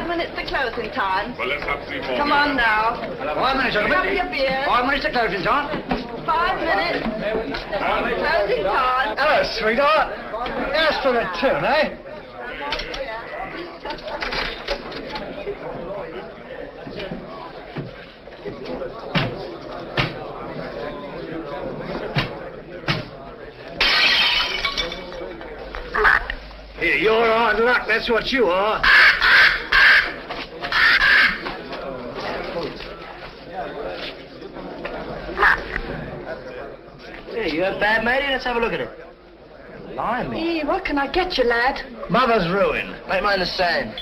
minutes to closing time. Well, let's have 3 more. Come on now. 5 minutes, Pick up your beer. 5 minutes to closing time. 5 minutes. Closing time. Hello, sweetheart. As for the tune, eh? Here, you're hard luck, that's what you are. Hey, you have bad, matey? Let's have a look at it. Blimey. Hey, what can I get you, lad? Mother's ruin. Make mine the same.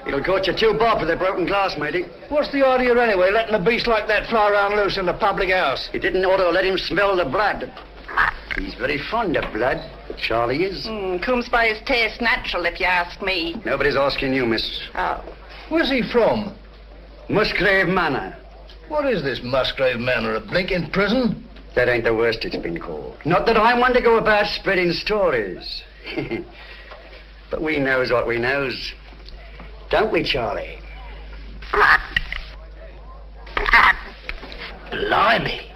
It'll cost you 2 bob for the broken glass, matey. What's the idea anyway, letting a beast like that fly around loose in the public house? You didn't ought to let him smell the blood. He's very fond of blood, Charlie is. Comes by his taste natural, if you ask me. Nobody's asking you, miss. Oh. Where's he from? Musgrave Manor. What is this Musgrave Manor, a blinking prison? That ain't the worst it's been called. Not that I want to go about spreading stories. But we knows what we knows. Don't we, Charlie? Blimey.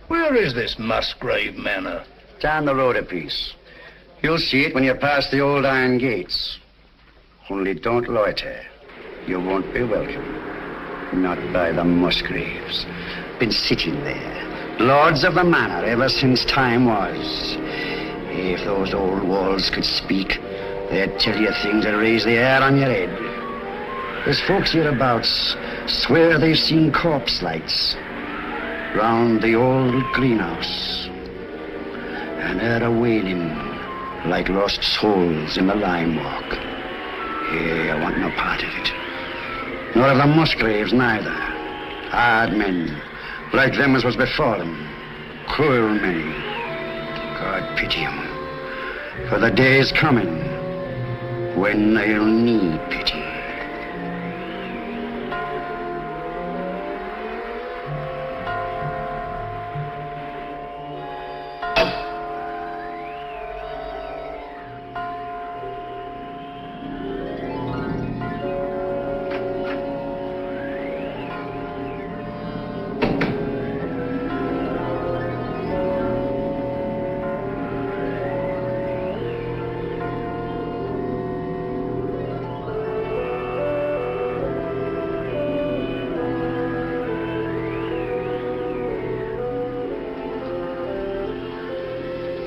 Where is this Musgrave Manor? Down the road a piece. You'll see it when you pass the old iron gates. Only don't loiter. You won't be welcome. Not by the Musgraves. Been sitting there, lords of the manor ever since time was. If those old walls could speak, they'd tell you things that raise the hair on your head. There's folks hereabouts swear they've seen corpse lights round the old greenhouse, and heard a wailing like lost souls in the lime walk. Hey, I want no part of it. Nor of the Musgraves neither. Hard men, like them as was before them. Cruel men. God pity 'em. For the day is coming when they'll need pity.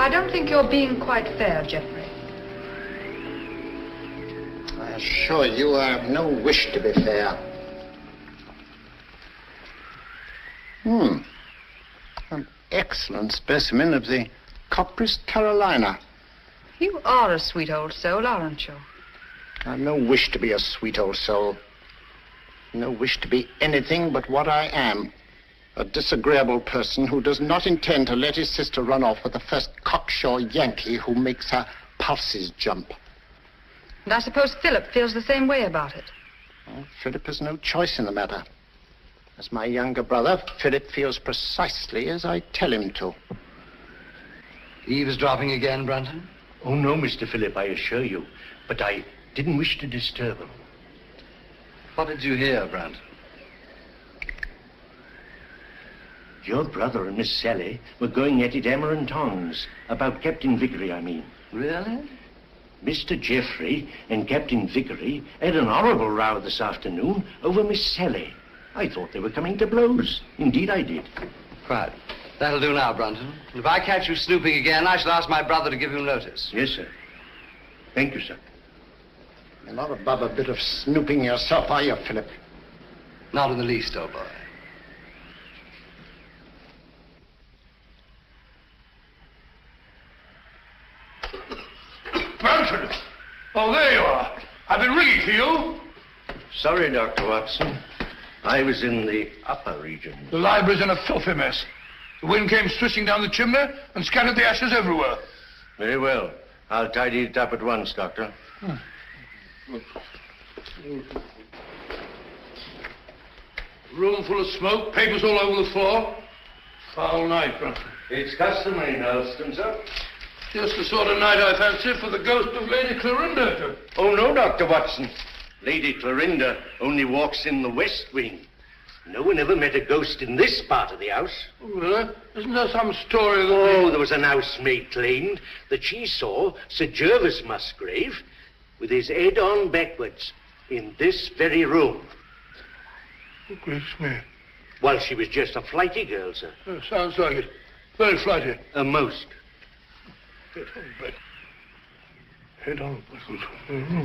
I don't think you're being quite fair, Geoffrey. I assure you I have no wish to be fair. An excellent specimen of the Copris Carolina. You are a sweet old soul, aren't you? I have no wish to be a sweet old soul. No wish to be anything but what I am. A disagreeable person who does not intend to let his sister run off with the first cocksure Yankee who makes her pulses jump. And I suppose Philip feels the same way about it. Well, Philip has no choice in the matter. As my younger brother, Philip feels precisely as I tell him to. Eavesdropping again, Brunton? Oh, no, Mr. Philip, I assure you. But I didn't wish to disturb him. What did you hear, Brunton? Your brother and Miss Sally were going at it hammer and tongs. About Captain Vickery, I mean. Really? Mr. Geoffrey and Captain Vickery had an horrible row this afternoon over Miss Sally. I thought they were coming to blows. Indeed, I did. Right. That'll do now, Brunton. If I catch you snooping again, I shall ask my brother to give you notice. Yes, sir. Thank you, sir. You're not above a bit of snooping yourself, are you, Philip? Not in the least, old boy. Brunton! Oh, there you are. I've been ringing for you. Sorry, Dr. Watson. I was in the upper region. The library's in a filthy mess. The wind came swishing down the chimney and scattered the ashes everywhere. Very well. I'll tidy it up at once, Doctor. Room full of smoke, papers all over the floor. Foul night, Brunton. It's customary in Helston, sir. Just the sort of night I fancy for the ghost of Lady Clorinda. Oh, no, Dr. Watson. Lady Clorinda only walks in the west wing. No one ever met a ghost in this part of the house. Well, isn't there some story that... Oh, there was an housemaid claimed that she saw Sir Gervas Musgrave with his head on backwards in this very room. Oh, gracious me. Well, she was just a flighty girl, sir. Sounds like it. Very flighty. A most. Head on back. Head on backwards. Mm-hmm.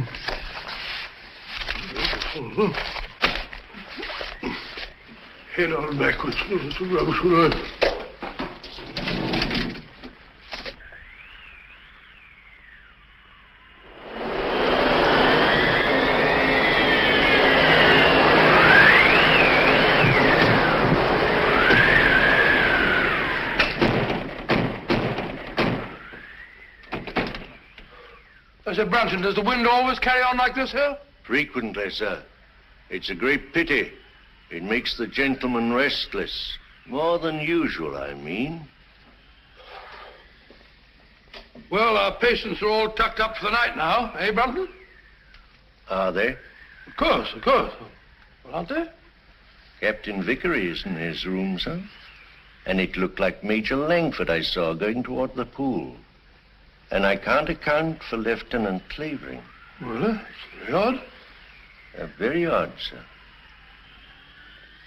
Head on backwards. It's a rubbish word. I said, Brunton, does the wind always carry on like this here? Frequently, sir. It's a great pity. It makes the gentleman restless. More than usual, I mean. Well, our patients are all tucked up for the night now, eh, Brunton? Are they? Of course, of course. Well, aren't they? Captain Vickery is in his room, sir. And it looked like Major Langford I saw going toward the pool. And I can't account for Lieutenant Clavering. Well, it's very odd. Very odd, sir.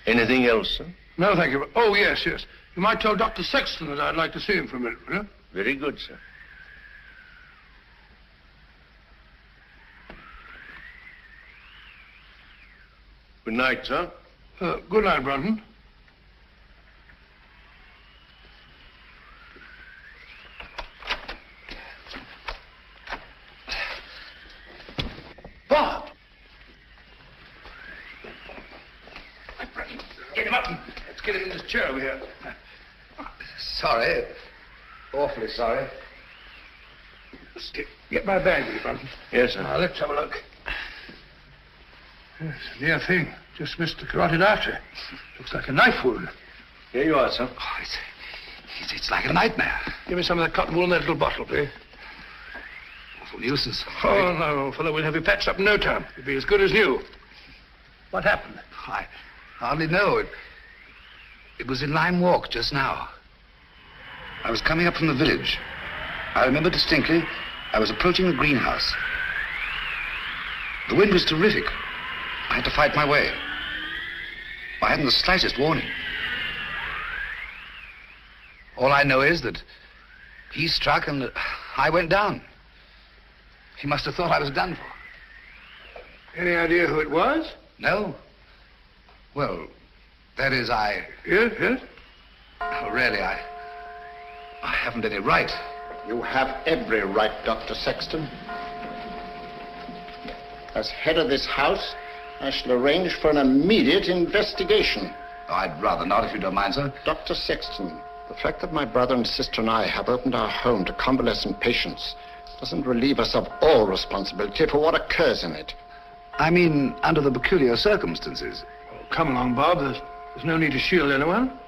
Anything else, sir? No, thank you. Oh, yes, yes. You might tell Dr. Sexton that I'd like to see him for a minute, will you? Very good, sir. Good night, sir. Good night, Brunton. Bob! Get him up and let's get him in this chair over here. Sorry. Awfully sorry. Get my bag, will you, Brunton? Yes, sir. Now, let's have a look. Yes, a near thing. Just missed the carotid artery. Looks like a knife wound. Here you are, sir. Oh, it's like a nightmare. Give me some of that cotton wool in that little bottle, please. Awful nuisance. Oh, no, old fellow. We'll have you patched up in no time. You'll be as good as new. What happened? I hardly know. It was in Lime Walk just now. I was coming up from the village. I remember distinctly I was approaching the greenhouse. The wind was terrific. I had to fight my way. I hadn't the slightest warning. All I know is that he struck and I went down. He must have thought I was done for. Any idea who it was? No. Well, that is, Yes, yes. Oh, really, I haven't any right. You have every right, Dr. Sexton. As head of this house, I shall arrange for an immediate investigation. Oh, I'd rather not, if you don't mind, sir. Dr. Sexton, the fact that my brother and sister and I have opened our home to convalescent patients doesn't relieve us of all responsibility for what occurs in it. I mean, under the peculiar circumstances. Oh, come along, Bob. There's no need to shield anyone.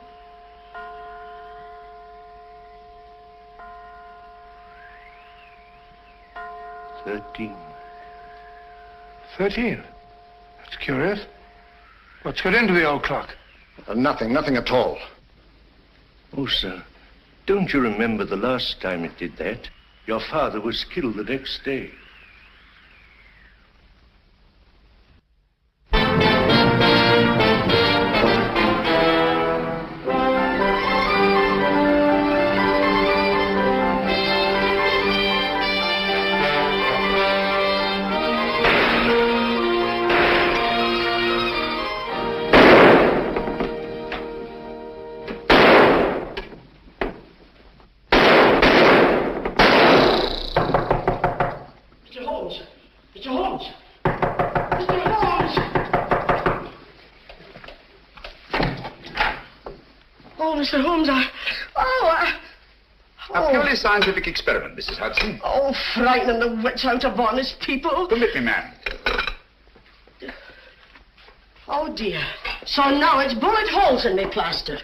$13. 13. That's curious. What's got into the old clock? Nothing at all. Oh, sir, don't you remember the last time it did that? Your father was killed the next day. Mr. Holmes, A purely scientific experiment, Mrs. Hudson. Oh, frightening the wits out of honest people. Permit me, ma'am. Oh, dear. So now it's bullet holes in me plaster.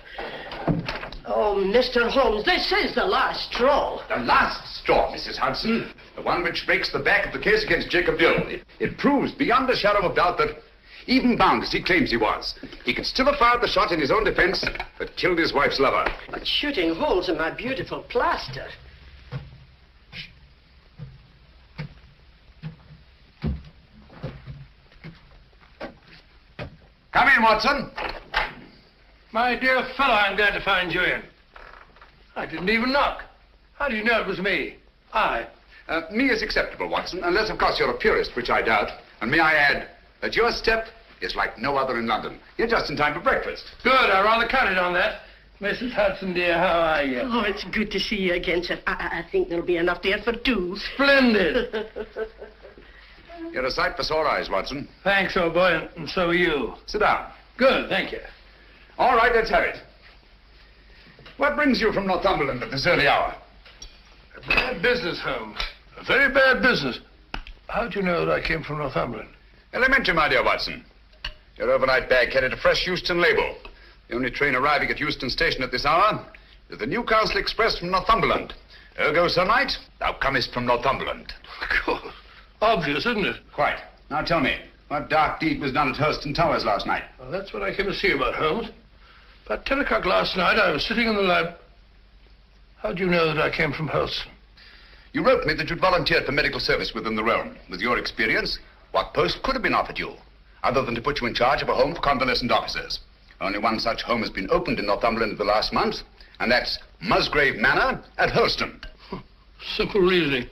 Oh, Mr. Holmes, this is the last straw. The last straw, Mrs. Hudson. one which breaks the back of the case against Jacob Dill. It proves beyond a shadow of doubt that, even bound as he claims he was, he could still have fired the shot in his own defense that killed his wife's lover. But shooting holes in my beautiful plaster. Come in, Watson. My dear fellow, I'm glad to find you in. I didn't even knock. How do you know it was me? Me is acceptable, Watson, unless, of course, you're a purist, which I doubt. And may I add that your step is like no other in London. You're just in time for breakfast. Good, I rather counted on that. Mrs. Hudson, dear, how are you? Oh, it's good to see you again, sir. I think there'll be enough there for two. Splendid. You're a sight for sore eyes, Watson. Thanks, old boy, and so are you. Sit down. Good, thank you. All right, let's have it. What brings you from Northumberland at this early hour? A bad business, Holmes. A very bad business. How'd you know that I came from Northumberland? Elementary, my dear Watson. Your overnight bag carried a fresh Euston label. The only train arriving at Euston Station at this hour is the Newcastle Express from Northumberland. Ergo, Sir Knight, thou comest from Northumberland. Of course. Obvious, isn't it? Quite. Now tell me, what dark deed was done at Hurston Towers last night? Well, that's what I came to see you about, Holmes. About 10 o'clock last night, I was sitting in the lab. How'd you know that I came from Hurston? You wrote me that you'd volunteered for medical service within the realm. With your experience, what post could have been offered you, other than to put you in charge of a home for convalescent officers? Only one such home has been opened in Northumberland in the last month, and that's Musgrave Manor at Hurston. Simple reasoning.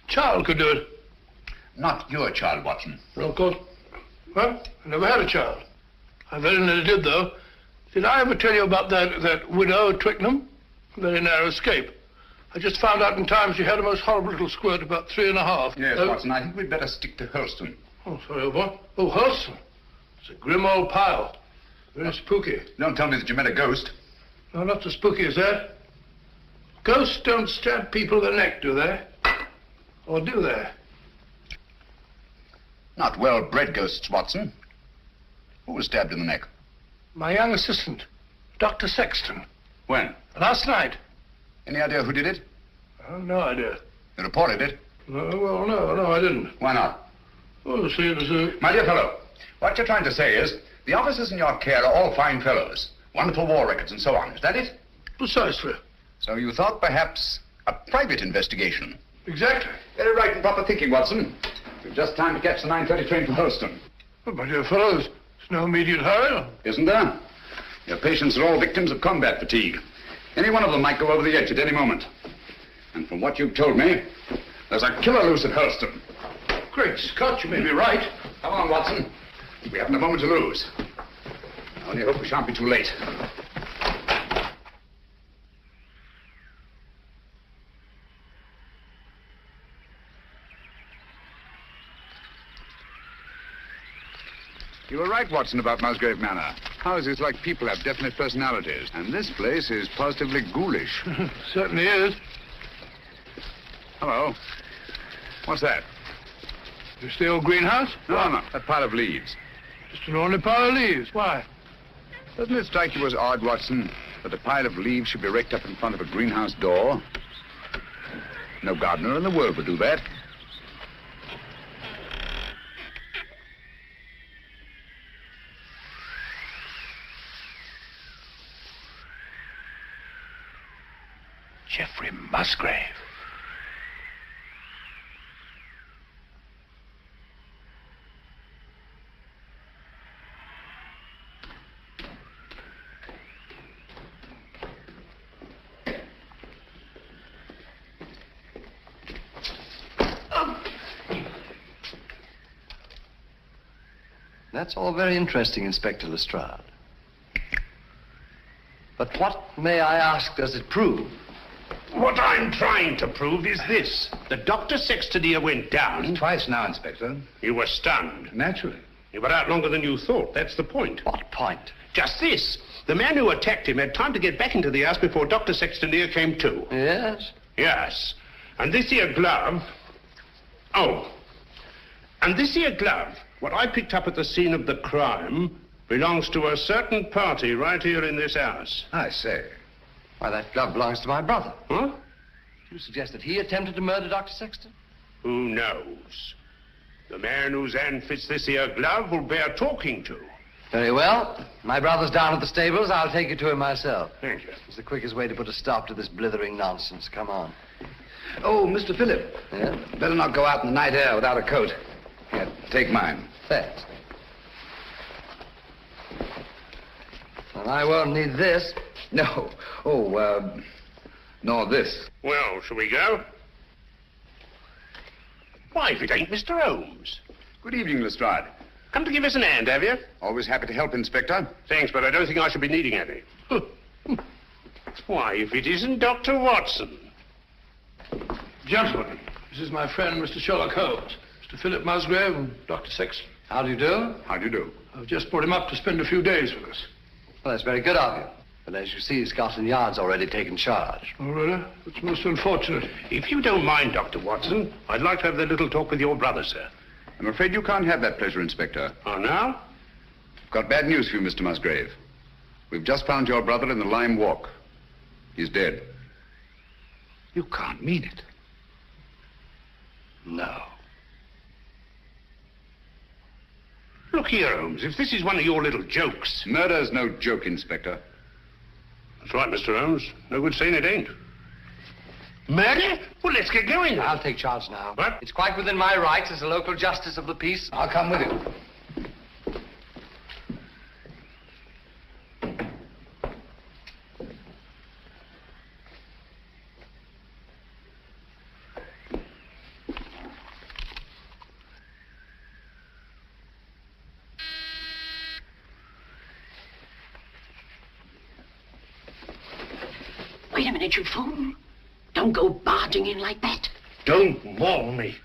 Child could do it. Not your child, Watson. No, of course. Well, I never had a child. I very nearly did, though. Did I ever tell you about that widow at Twickenham? Very narrow escape. I just found out in time she had a most horrible little squirt, about 3.5. Yes, Watson, I think we'd better stick to Hurston. Oh, sorry, old boy. Oh, Hurston. It's a grim old pile. Very spooky. Don't tell me that you met a ghost. No, not so spooky as that. Ghosts don't stab people in the neck, do they? Or do they? Not well-bred ghosts, Watson. Who was stabbed in the neck? My young assistant, Dr. Sexton. When? Last night. Any idea who did it? Oh, no idea. You reported it? No, I didn't. Why not? Oh, see, it was a... My dear fellow, what you're trying to say is the officers in your care are all fine fellows, wonderful war records and so on. Is that it? Precisely. So you thought perhaps a private investigation? Exactly. Very right and proper thinking, Watson. We've just time to catch the 9:30 train for Hurston. Oh, my dear fellows, there's no immediate hurry. Isn't there? Your patients are all victims of combat fatigue. Any one of them might go over the edge at any moment. And from what you've told me, there's a killer loose at Hurston. Great Scott, you may be right. Come on, Watson. We haven't a moment to lose. I only hope we shan't be too late. You were right, Watson, about Musgrave Manor. Houses like people have definite personalities, and this place is positively ghoulish. Certainly is. Hello. What's that? Just the old greenhouse? No, that pile of leaves. Just an ordinary pile of leaves. Why? Doesn't it strike you as odd, Watson, that a pile of leaves should be raked up in front of a greenhouse door? No gardener in the world would do that. Geoffrey Musgrave. That's all very interesting, Inspector Lestrade. But what, may I ask, does it prove? What I'm trying to prove is this. The Dr. Sexton here went down. Twice now, Inspector. You were stunned. Naturally. You were out longer than you thought. That's the point. What point? Just this. The man who attacked him had time to get back into the house before Dr. Sexton here came to. Yes? Yes. And this here glove... Oh. And this here glove, what I picked up at the scene of the crime, belongs to a certain party right here in this house. I say. Why, that glove belongs to my brother. Huh? You suggest that he attempted to murder Dr. Sexton? Who knows? The man whose hand fits this here glove will bear talking to. Very well. My brother's down at the stables. I'll take you to him myself. Thank you. It's the quickest way to put a stop to this blithering nonsense. Come on. Oh, Mr. Phillip. Yeah? Better not go out in the night air without a coat. Here, take mine. Thanks. And I won't need this. No. Oh, nor this. Well, shall we go? Why, if it ain't Mr. Holmes. Good evening, Lestrade. Come to give us an hand, have you? Always happy to help, Inspector. Thanks, but I don't think I shall be needing any. Why, if it isn't Dr. Watson. Gentlemen, this is my friend, Mr. Sherlock Holmes, Mr. Philip Musgrave and Dr. Sexton. How do you do? How do you do? I've just brought him up to spend a few days with us. Well, that's very good of you. But as you see, Scotland Yard's already taken charge. Oh, really? It's most unfortunate. If you don't mind, Dr. Watson, I'd like to have that little talk with your brother, sir. I'm afraid you can't have that pleasure, Inspector. Oh, now? Got bad news for you, Mr. Musgrave. We've just found your brother in the Lime Walk. He's dead. You can't mean it. No. Look here, Holmes, if this is one of your little jokes... Murder's no joke, Inspector. That's right, Mr. Holmes. No good saying it ain't. Murder? Well, let's get going. I'll take charge now. What? It's quite within my rights as a local justice of the peace. I'll come with you. Wait a minute, you fool. Don't go barging in like that. Don't maul me.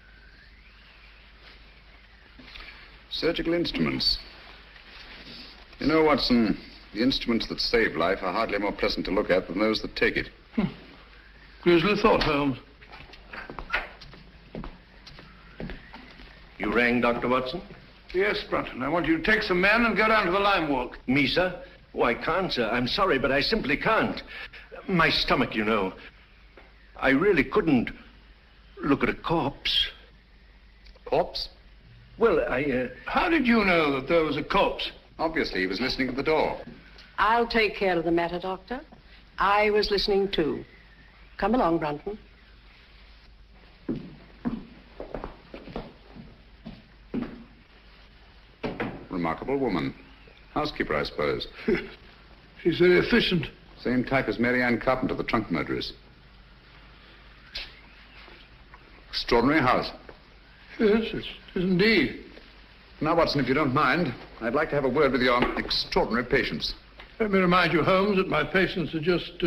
Surgical instruments. You know, Watson, the instruments that save life are hardly more pleasant to look at than those that take it. Grisly thought, Holmes. You rang, Dr. Watson? Yes, Brunton. I want you to take some men and go down to the Lime Walk. Me, sir? Oh, I can't, sir. I'm sorry, but I simply can't. My stomach, you know. I really couldn't look at a corpse. Corpse? Well, How did you know that there was a corpse? Obviously, he was listening at the door. I'll take care of the matter, Doctor. I was listening, too. Come along, Brunton. Remarkable woman. Housekeeper, I suppose. She's very efficient. Same type as Mary Ann Carpenter, the trunk murderess. Extraordinary house. Yes, it is indeed. Now, Watson, if you don't mind, I'd like to have a word with your extraordinary patients. Let me remind you, Holmes, that my patients are just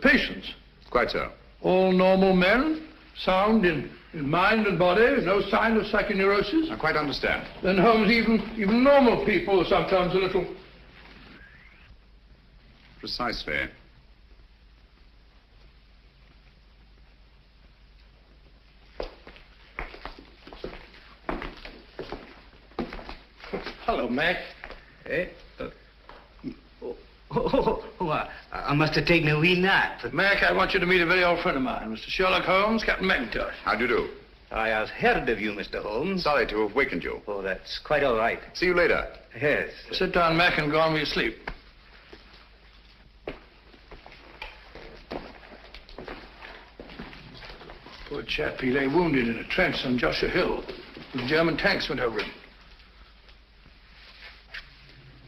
patients. Quite so. All normal men, sound in mind and body, no sign of psychoneurosis. I quite understand. Then, Holmes, even normal people are sometimes a little... Precisely. Hello, Mac. Eh? I must have taken a wee nap. Mac, I want you to meet a very old friend of mine, Mr. Sherlock Holmes, Captain McIntosh. How do you do? I have heard of you, Mr. Holmes. Sorry to have wakened you. Oh, that's quite all right. See you later. Yes. Sit down, Mac, and go on with your sleep. Poor chap, he lay wounded in a trench on Joshua Hill. The German tanks went over him.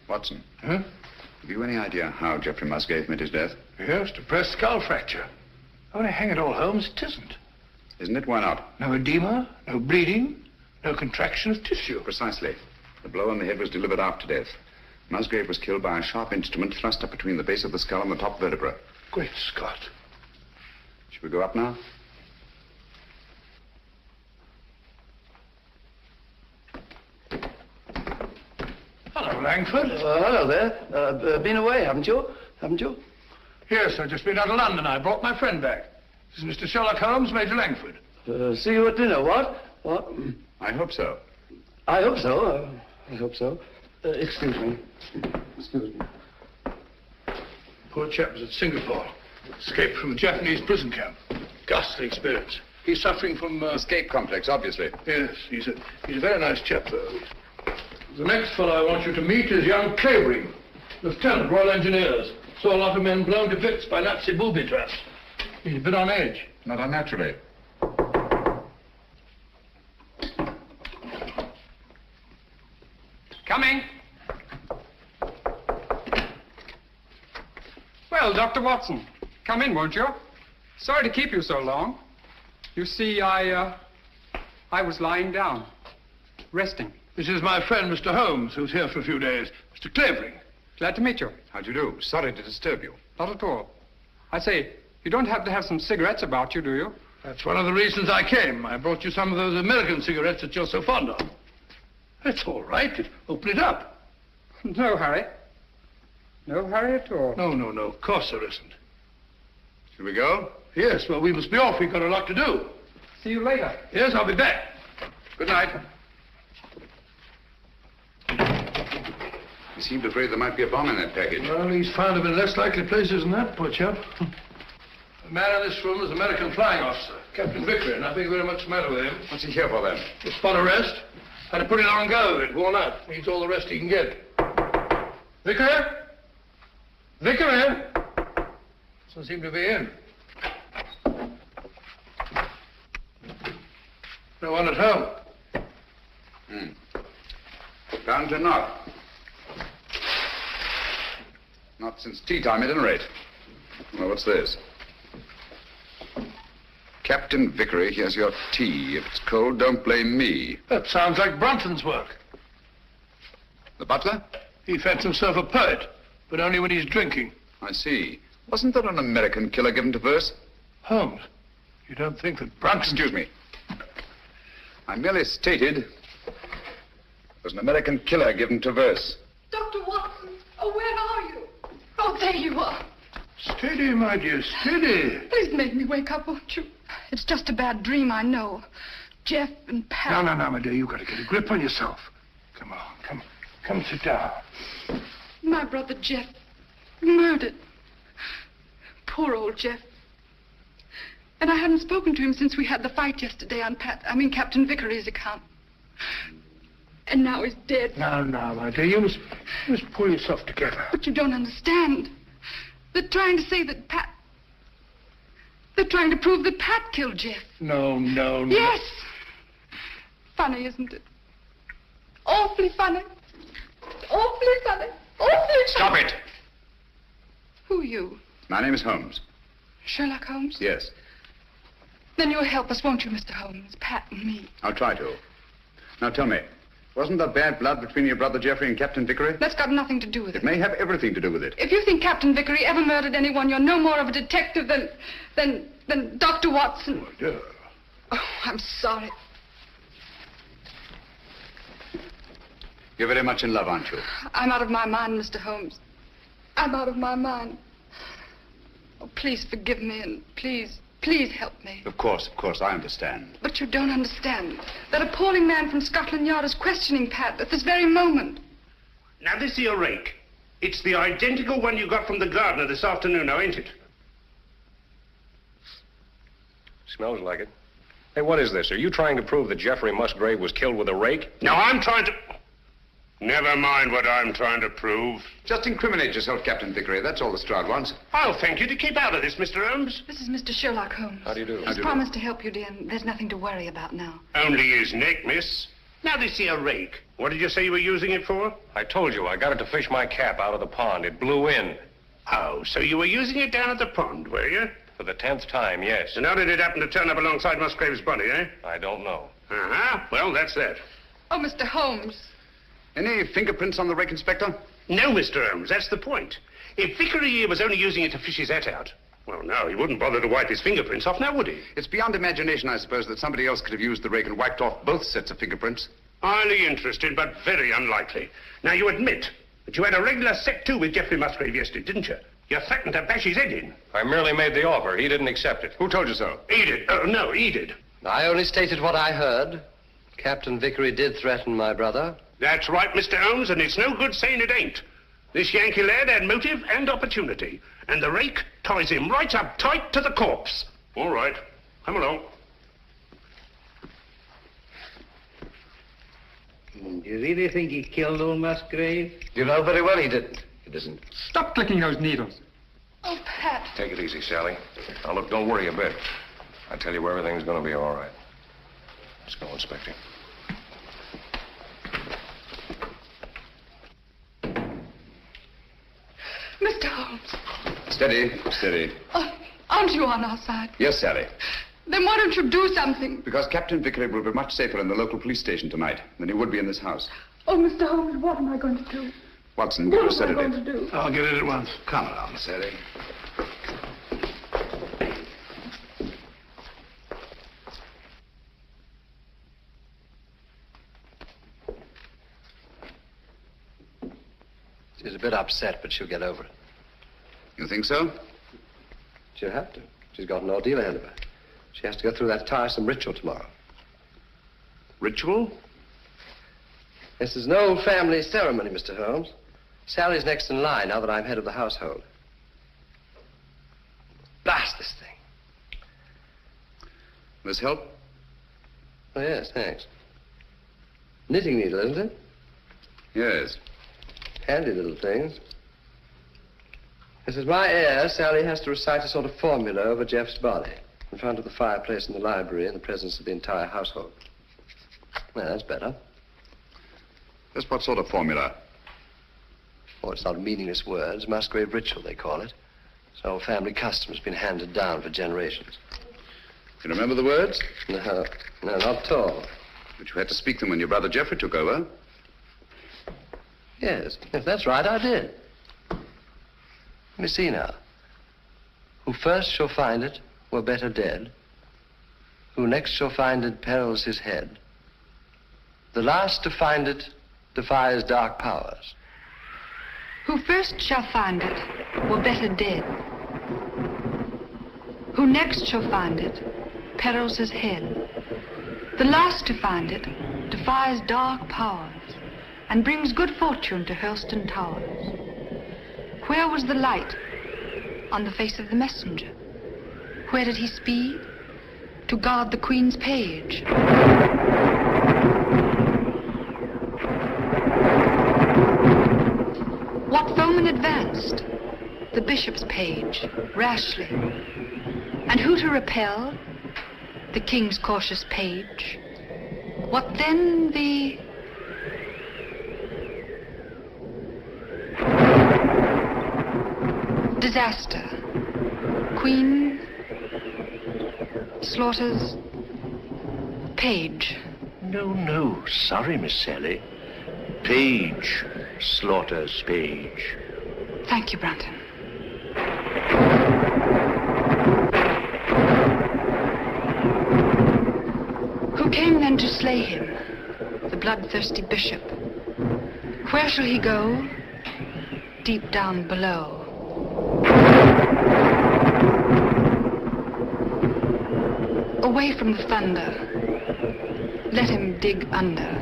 Watson. Huh? Have you any idea how Geoffrey Musgrave met his death? Yes, depressed skull fracture. Only hang it all, Holmes, it isn't. Isn't it? Why not? No edema, no bleeding, no contraction of tissue. Precisely. The blow on the head was delivered after death. Musgrave was killed by a sharp instrument thrust up between the base of the skull and the top vertebra. Great Scott. Shall we go up now? Hello, Langford. Hello there. Been away, haven't you? Haven't you? Yes, I've just been out of London. I brought my friend back. This is Mr. Sherlock Holmes, Major Langford. See you at dinner, what? What? I hope so. I hope so. I hope so. Excuse me. Excuse me. Poor chap was at Singapore. Escaped from a Japanese prison camp. Ghastly experience. He's suffering from... Escape complex, obviously. Yes, he's a very nice chap, though. The next fellow I want you to meet is young Clavering, Lieutenant, Royal Engineers. Saw a lot of men blown to bits by Nazi booby traps. He's a bit on edge. Not unnaturally. Coming. Well, Dr. Watson, come in, won't you? Sorry to keep you so long. You see, I was lying down, resting. This is my friend, Mr. Holmes, who's here for a few days. Mr. Clavering. Glad to meet you. How do you do? Sorry to disturb you. Not at all. I say, you don't happen to have some cigarettes about you, do you? That's one of the reasons I came. I brought you some of those American cigarettes that you're so fond of. It's all right. Open it up. No hurry. No hurry at all. No. Of course there isn't. Shall we go? Yes, well, we must be off. We've got a lot to do. See you later. Yes, I'll be back. Good night. He seemed afraid there might be a bomb in that package. Well, he's found them in less likely places than that, poor chap. The man in this room is an American flying officer, Captain Vickery, and I think very much the matter with him. What's he here for, then? A spot arrest. Had a pretty long go of it, worn out. Needs all the rest he can get. Vickery? Vickery? Doesn't seem to be in. No one at home. Down to not. Not since tea time, at any rate. Well, what's this? Captain Vickery, here's your tea. If it's cold, don't blame me. That sounds like Brunton's work. The butler? He fancies himself a poet, but only when he's drinking. I see. Wasn't there an American killer given to verse? Holmes, you don't think that Brunton... Excuse me. I merely stated there's an American killer given to verse. Dr. Watson, oh, where are you? Oh, there you are. Steady, my dear, steady. Please make me wake up, won't you? It's just a bad dream, I know. Jeff and Pat... No, my dear, you've got to get a grip on yourself. Come on, come sit down. My brother Jeff, murdered. Poor old Jeff. And I hadn't spoken to him since we had the fight yesterday on Captain Vickery's account. And now he's dead. No, my dear, you must pull yourself together. But you don't understand. They're trying to say that Pat... They're trying to prove that Pat killed Jeff. No. Yes. Funny, isn't it? Awfully funny. Awfully funny. Stop it! Who are you? My name is Holmes. Sherlock Holmes? Yes. Then you'll help us, won't you, Mr. Holmes? Pat and me. I'll try to. Now tell me, wasn't there bad blood between your brother Jeffrey and Captain Vickery? That's got nothing to do with it. It may have everything to do with it. If you think Captain Vickery ever murdered anyone, you're no more of a detective than Dr. Watson. Oh, dear. Oh, I'm sorry. You're very much in love, aren't you? I'm out of my mind, Mr. Holmes. I'm out of my mind. Oh, please forgive me and please help me. Of course, I understand. But you don't understand. That appalling man from Scotland Yard is questioning Pat at this very moment. Now, this is your rake. It's the identical one you got from the gardener this afternoon, now, ain't it? Smells like it. Hey, what is this? Are you trying to prove that Jeffrey Musgrave was killed with a rake? No, I'm trying to... Never mind what I'm trying to prove. Just incriminate yourself, Captain Vickery. That's all the Stroud wants. I'll thank you to keep out of this, Mr. Holmes. This is Mr. Sherlock Holmes. How do you do? He's promised to help you, dear, and there's nothing to worry about now. Only his neck, miss. Now, this here rake. What did you say you were using it for? I told you, I got it to fish my cap out of the pond. It blew in. Oh, so you were using it down at the pond, were you? For the 10th time, yes. And how did it happen to turn up alongside Musgrave's body, eh? I don't know. Uh-huh. Well, that's that. Oh, Mr. Holmes. Any fingerprints on the rake, Inspector? No, Mr. Holmes, that's the point. If Vickery here was only using it to fish his hat out, well, no, he wouldn't bother to wipe his fingerprints off, now would he? It's beyond imagination, I suppose, that somebody else could have used the rake and wiped off both sets of fingerprints. Highly interesting, but very unlikely. Now, you admit that you had a regular set to with Geoffrey Musgrave yesterday, didn't you? You threatened to bash his head in. I merely made the offer. He didn't accept it. Who told you so? He did. No, he did. I only stated what I heard. Captain Vickery did threaten my brother. That's right, Mr. Holmes, and it's no good saying it ain't. This Yankee lad had motive and opportunity, and the rake ties him right up tight to the corpse. All right, come along. Do you really think he killed old Musgrave? You know very well he didn't. He doesn't. Stop clicking those needles. Oh, Pat. Take it easy, Sally. Now, look, don't worry a bit. I tell you, everything's going to be all right. Let's go, Inspector. Mr. Holmes. Steady, steady. Aren't you on our side? Yes, Sally. Then why don't you do something? Because Captain Vickery will be much safer in the local police station tonight than he would be in this house. Oh, Mr. Holmes, what am I going to do? Watson, give us a What am I sedative. going to do? I'll get it at once. Come along, Sally. She's a bit upset, but she'll get over it. You think so? She'll have to. She's got an ordeal ahead of her. She has to go through that tiresome ritual tomorrow. Ritual? This is an old family ceremony, Mr. Holmes. Sally's next in line now that I'm head of the household. Blast this thing. This help? Oh, yes, thanks. Knitting needle, isn't it? Yes. Handy little things. This is my heir. Sally has to recite a sort of formula over Jeff's body in front of the fireplace in the library in the presence of the entire household. Well, that's better. Just what sort of formula? Oh, it's not meaningless words. Musgrave ritual, they call it. It's an old family custom. It's been handed down for generations. You remember the words? No, not at all. But you had to speak them when your brother Jeffrey took over. Yes, that's right, I did. Let me see now. Who first shall find it were better dead. Who next shall find it perils his head. The last to find it defies dark powers. Who first shall find it were better dead. Who next shall find it perils his head. The last to find it defies dark powers and brings good fortune to Hurlstone Towers. Where was the light on the face of the messenger? Where did he speed? To guard the Queen's page. What foeman advanced? The bishop's page, rashly. And who to repel? The king's cautious page. What then the... disaster. Queen slaughters page. No. Sorry, Miss Sally. Page slaughters page. Thank you, Brunton. Who came then to slay him? The bloodthirsty bishop. Where shall he go? Deep down below. Away from the thunder. Let him dig under.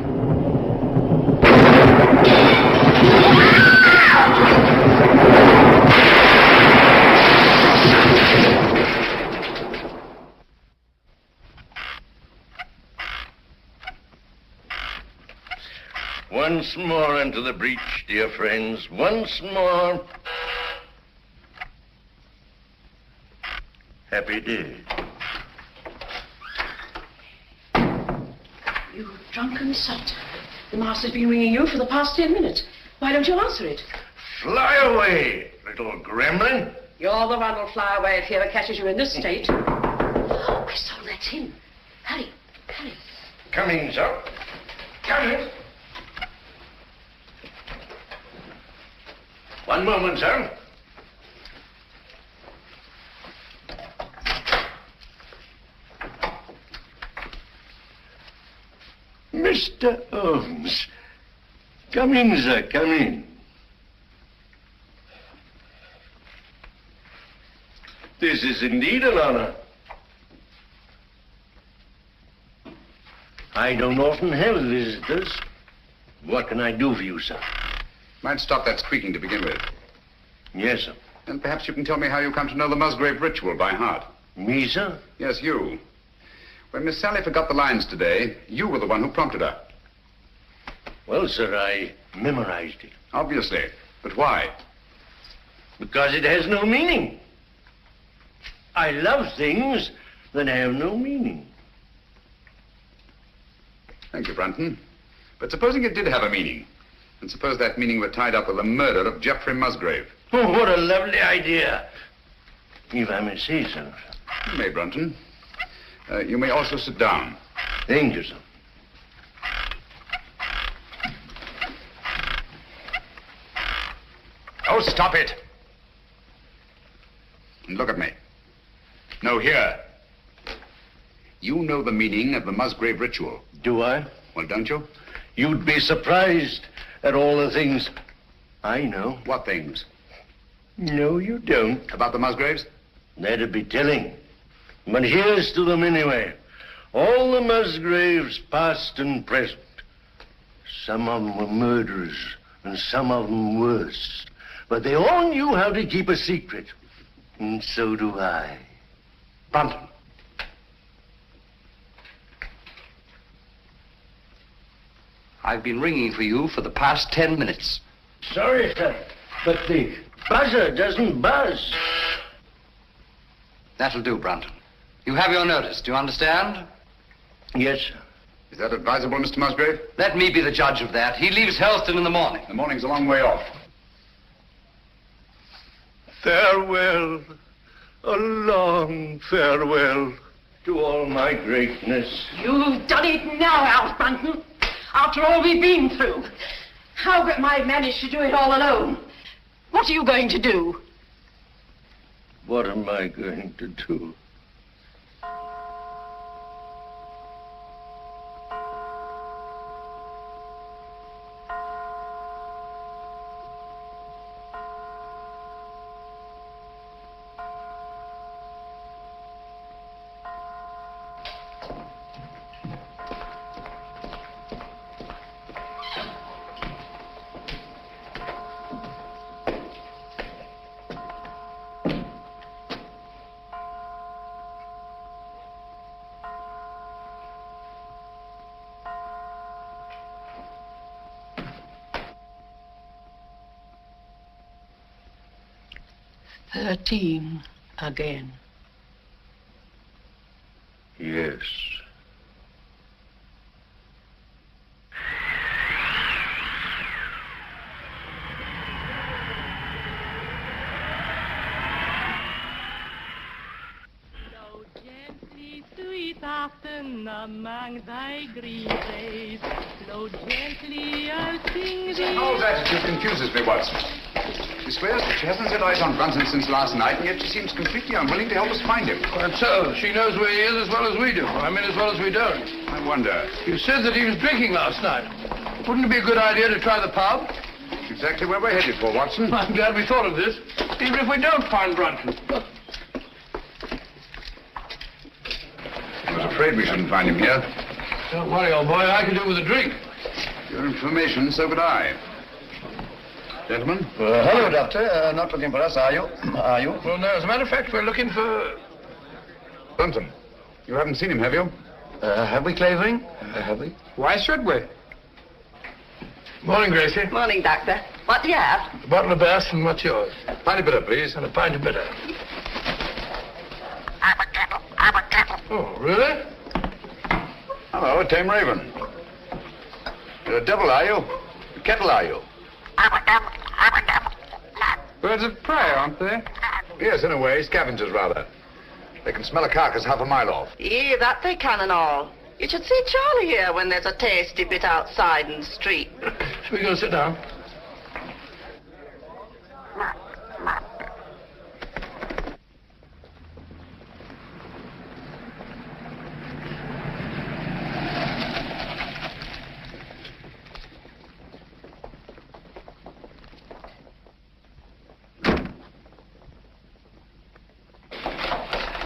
Once more into the breach, dear friends. Once more. Happy day. You drunken sot. The master's been ringing you for the past 10 minutes. Why don't you answer it? Fly away, little gremlin. You're the one who'll fly away if he ever catches you in this state. Oh, I saw that's him. Hurry. Coming, sir. Coming. One moment, sir. Mr. Holmes. Come in, sir, come in. This is indeed an honor. I don't often have visitors. What can I do for you, sir? Might stop that squeaking to begin with. Yes, sir. And perhaps you can tell me how you come to know the Musgrave ritual by heart. Me, sir? Yes, you. When Miss Sally forgot the lines today, you were the one who prompted her. Well, sir, I memorized it. Obviously. But why? Because it has no meaning. I love things that have no meaning. Thank you, Brunton. But supposing it did have a meaning, and suppose that meaning were tied up with the murder of Geoffrey Musgrave. Oh, what a lovely idea. If I may say so. You may, Brunton. You may also sit down. Thank you, sir. Oh, stop it. And look at me. No, here. You know the meaning of the Musgrave ritual. Do I? Well, don't you? You'd be surprised at all the things I know. What things? No, you don't. About the Musgraves? That'd be telling. But here's to them anyway. All the Musgraves, past and present. Some of them were murderers, and some of them worse. But they all knew how to keep a secret. And so do I. Brunton. I've been ringing for you for the past 10 minutes. Sorry, sir, but the buzzer doesn't buzz. That'll do, Brunton. You have your notice, do you understand? Yes, sir. Is that advisable, Mr. Musgrave? Let me be the judge of that. He leaves Helston in the morning. The morning's a long way off. Farewell, a long farewell to all my greatness. You've done it now, Alf Brunton. After all we've been through. How could I manage to do it all alone? What are you going to do? What am I going to do? "13 again." Yes. Sweet afton among thy green days, flow gently, I'll sing thee. Mr. Howell's attitude confuses me, Watson. She swears that she hasn't set eyes on Brunton since last night, and yet she seems completely unwilling to help us find him. Quite so. She knows where he is as well as we do. I mean, as well as we don't. I wonder. You said that he was drinking last night. Wouldn't it be a good idea to try the pub? Exactly where we're headed for, Watson. I'm glad we thought of this. Even if we don't find Brunton. I was afraid we shouldn't find him here. Don't worry, old boy. I could do with a drink. Your information, so could I. Gentlemen? Hello, Doctor. Not looking for us, are you? Are you? Well, no. As a matter of fact, we're looking for... Brunton. You haven't seen him, have you? Have we, Clavering? Have we? Why should we? Morning, Gracie. Morning, Doctor. What do you have? A bottle of Bass, and what's yours? Pint of bitter, please. And a pint of bitter. Oh, really? Hello, a tame raven. You're a devil, are you? A kettle, are you? Birds of prey, aren't they? Yes, in a way. Scavengers, rather. They can smell a carcass half a mile off. Yeah, that they can and all. You should see Charlie here when there's a tasty bit outside in the street. Shall we go sit down?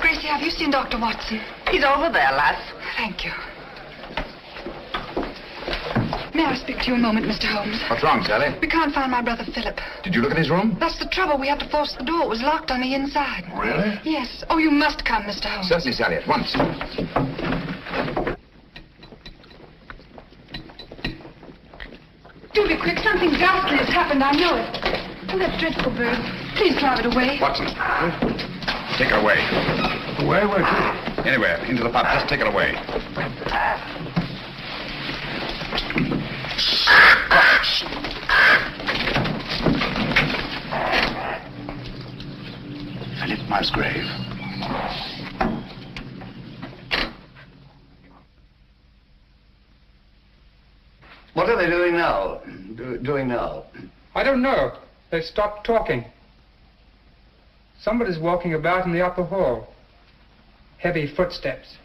Gracie, have you seen Dr. Watson? He's over there, lass. Thank you. May I speak to you a moment, Mr. Holmes? What's wrong, Sally? We can't find my brother Philip. Did you look in his room? That's the trouble. We had to force the door. It was locked on the inside. Really? Yes. Oh, you must come, Mr. Holmes. Certainly, Sally, at once. Do be quick. Something ghastly has happened. I know it. Oh, that dreadful bird. Please drive it away. Watson, take it away. Where to? Anywhere, into the pub. Just take it away. Philip Musgrave. What are they doing now? Doing now? I don't know. They stopped talking. Somebody's walking about in the upper hall. Heavy footsteps.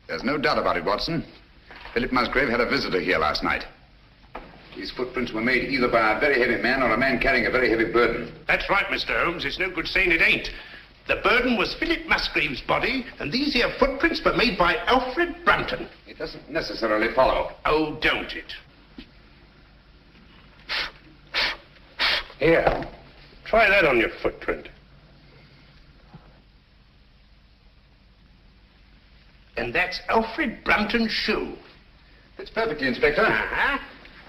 There's no doubt about it, Watson. Philip Musgrave had a visitor here last night. These footprints were made either by a very heavy man or a man carrying a very heavy burden. That's right, Mr. Holmes. It's no good saying it ain't. The burden was Philip Musgrave's body, and these here footprints were made by Alfred Brunton. It doesn't necessarily follow. Oh, don't it? Here, try that on your footprint. And that's Alfred Brunton's shoe. It's perfectly, Inspector. Uh-huh.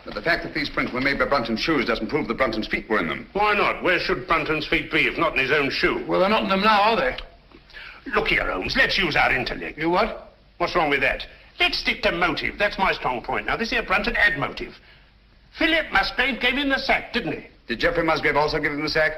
But the fact that these prints were made by Brunton's shoes doesn't prove that Brunton's feet were in them. Why not? Where should Brunton's feet be if not in his own shoe? Well, they're not in them now, are they? Look here, Holmes. Let's use our intellect. You what? What's wrong with that? Let's stick to motive. That's my strong point. Now, this here Brunton had motive. Philip Musgrave gave him the sack, didn't he? Did Geoffrey Musgrave also give him the sack?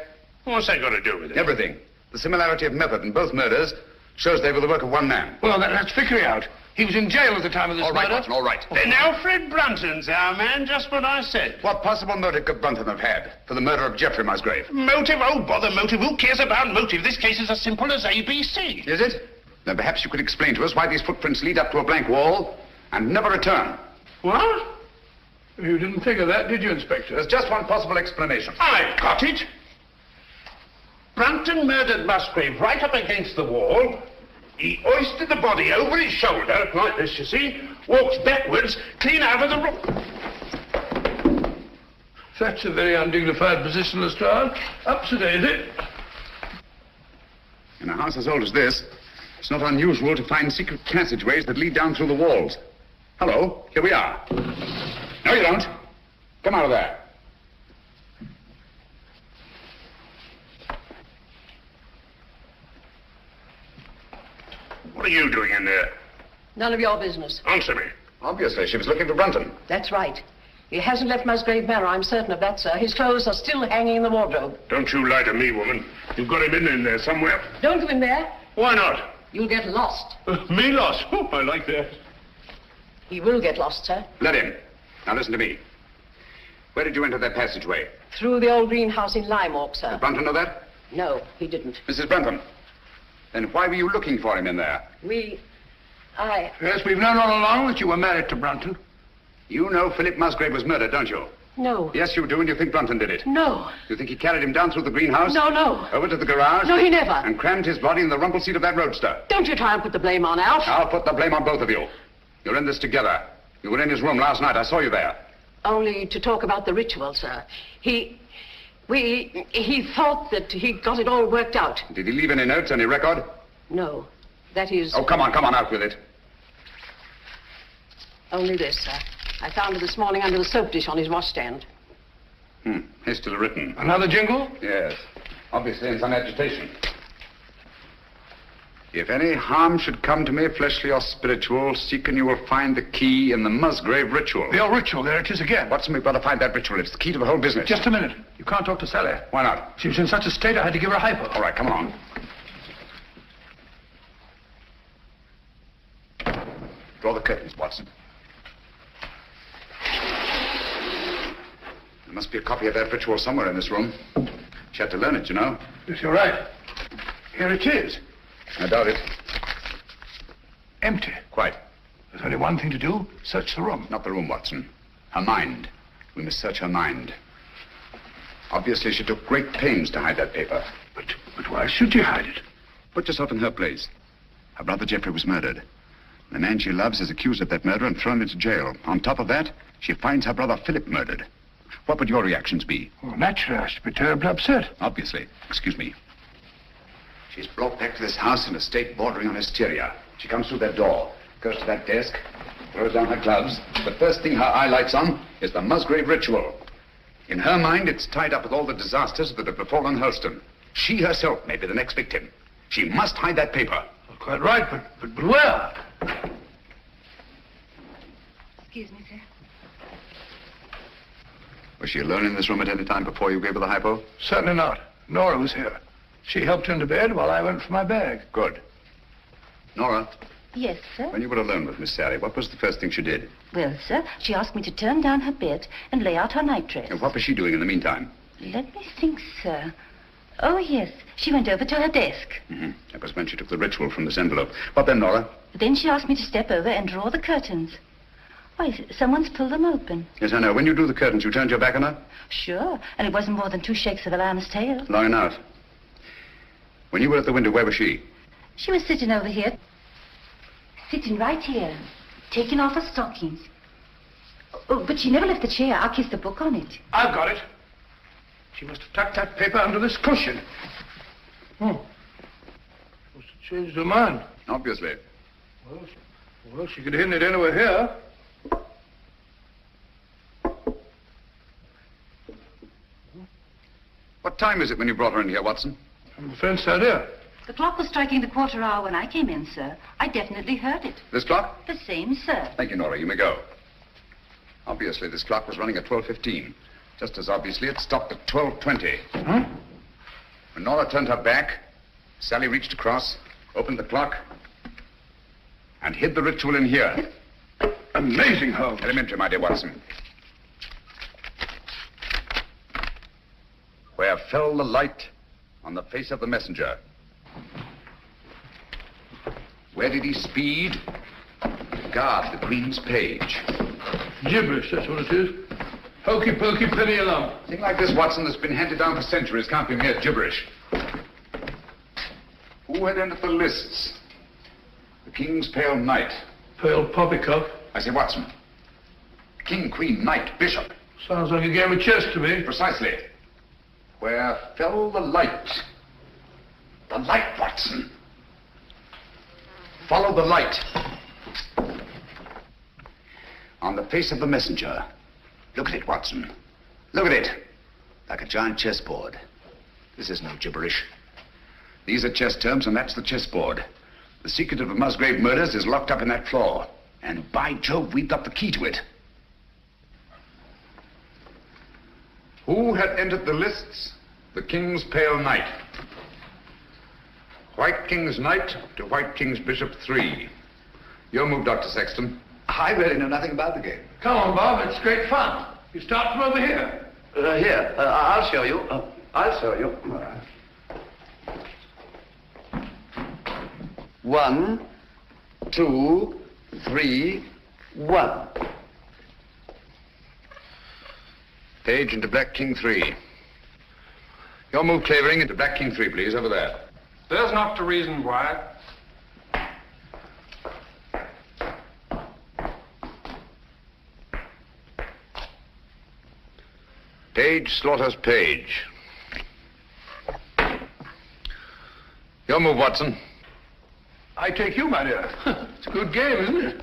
What's that got to do with it? Everything. The similarity of method in both murders shows they were the work of one man. Well, that's Vickery out. He was in jail at the time of this All right, murder. Watson, all right. Then Alfred Brunton's our man, just what I said. What possible motive could Brunton have had for the murder of Geoffrey Musgrave? Motive? Oh, bother motive. Who cares about motive? This case is as simple as ABC. Is it? Then perhaps you could explain to us why these footprints lead up to a blank wall and never return. What? You didn't think of that, did you, Inspector? There's just one possible explanation. I've got it. Brunton murdered Musgrave right up against the wall. He hoisted the body over his shoulder, like this, you see, walks backwards, clean out of the room. That's a very undignified position, Lestrade. Up to date, is it? In a house as old as this, it's not unusual to find secret passageways that lead down through the walls. Hello, here we are. No, you don't. Come out of there. What are you doing in there? None of your business. Answer me. Obviously, she was looking for Brunton. That's right. He hasn't left Musgrave Manor, I'm certain of that, sir. His clothes are still hanging in the wardrobe. Don't you lie to me, woman. You've got him in there somewhere. Don't go in there. Why not? You'll get lost. Me lost? Oh, I like that. He will get lost, sir. Let him. Now listen to me. Where did you enter that passageway? Through the old greenhouse in Lime Walk, sir. Did Brunton know that? No, he didn't. Mrs. Brunton, then why were you looking for him in there? Yes, we've known all along that you were married to Brunton. You know Philip Musgrave was murdered, don't you? No. Yes, you do, and you think Brunton did it? No. You think he carried him down through the greenhouse? No. Over to the garage? No, he never. And crammed his body in the rumble seat of that roadster? Don't you try and put the blame on Alf. I'll put the blame on both of you. You're in this together. You were in his room last night. I saw you there. Only to talk about the ritual, sir. He thought that he'd got it all worked out. Did he leave any notes, any record? No. That is... Oh, come on, out with it. Only this, sir. I found it this morning under the soap dish on his washstand. Hastily written. Another jingle? Yes. Obviously in some agitation. If any harm should come to me, fleshly or spiritual, seek and you will find the key in the Musgrave ritual. The old ritual, there it is again. Watson, we've got to find that ritual. It's the key to the whole business. Just a minute. You can't talk to Sally. Why not? She was in such a state I had to give her a hypo. All right, come on. Draw the curtains, Watson. There must be a copy of that ritual somewhere in this room. She had to learn it, you know. Yes, you're right. Here it is. I doubt it. Empty. Quite. There's only one thing to do. Search the room. Not the room, Watson. Her mind. We must search her mind. Obviously, she took great pains to hide that paper. But why should you hide it? Put yourself in her place. Her brother Geoffrey was murdered. The man she loves is accused of that murder and thrown into jail. On top of that, she finds her brother Philip murdered. What would your reactions be? Well, naturally, I should be terribly upset. Obviously. Excuse me. She's brought back to this house in a state bordering on hysteria. She comes through that door, goes to that desk, throws down her gloves. The first thing her eye lights on is the Musgrave ritual. In her mind, it's tied up with all the disasters that have befallen Hurlstone. She herself may be the next victim. She must hide that paper. Quite right, but where? Excuse me, sir. Was she alone in this room at any time before you gave her the hypo? Certainly not. Nora was here. She helped into bed while I went for my bag. Good. Nora, Yes, sir. when you were alone with Miss Sally, what was the first thing she did? Well, sir, she asked me to turn down her bed and lay out her nightdress. And what was she doing in the meantime? Let me think, sir. Oh, yes. She went over to her desk. Mm-hmm. That was when she took the ritual from this envelope. What then, Nora? Then she asked me to step over and draw the curtains. Why, someone's pulled them open. Yes, I know. When you drew the curtains, you turned your back on her? Sure. And it wasn't more than 2 shakes of a lamb's tail. Long enough. When you were at the window, where was she? She was sitting over here. Sitting right here. Taking off her stockings. Oh, but she never left the chair. I kissed the book on it. I've got it. She must have tucked that paper under this cushion. Must have changed her mind. Obviously. Well, she could have hidden it anywhere here. What time is it when you brought her in here, Watson? I'm afraid so, dear. The clock was striking the 1/4 hour when I came in, sir. I definitely heard it. This clock? The same, sir. Thank you, Nora. You may go. Obviously, this clock was running at 12:15. Just as obviously, it stopped at 12:20. Huh? When Nora turned her back, Sally reached across, opened the clock, and hid the ritual in here. Amazing, Holmes. Elementary, my dear Watson. Where fell the light on the face of the messenger? Where did he speed? To guard the Queen's page. Gibberish, that's what it is. Hokey pokey penny a lump. A thing like this, Watson, that's been handed down for centuries can't be mere gibberish. Who had entered the lists? The King's Pale Knight. Pale poppycock. I say, Watson. King, Queen, Knight, Bishop. Sounds like a game of chess to me. Precisely. Where fell the light? The light, Watson. Follow the light. On the face of the messenger. Look at it, Watson. Look at it. Like a giant chessboard. This is no gibberish. These are chess terms, and that's the chessboard. The secret of the Musgrave murders is locked up in that floor. And by Jove, we've got the key to it. Who had entered the lists? The King's Pale Knight. White King's Knight to White King's Bishop 3. Your move, Dr. Sexton. I really know nothing about the game. Come on, Bob. It's great fun. You start from over here. Here, I'll show you. I'll show you. 1, 2, 3, 1. Page into Black King 3. Your move, Clavering, into Black King 3, please, over there. There's not the reason why. Page slaughters Page. Your move, Watson. I take you, my dear. It's a good game, isn't it?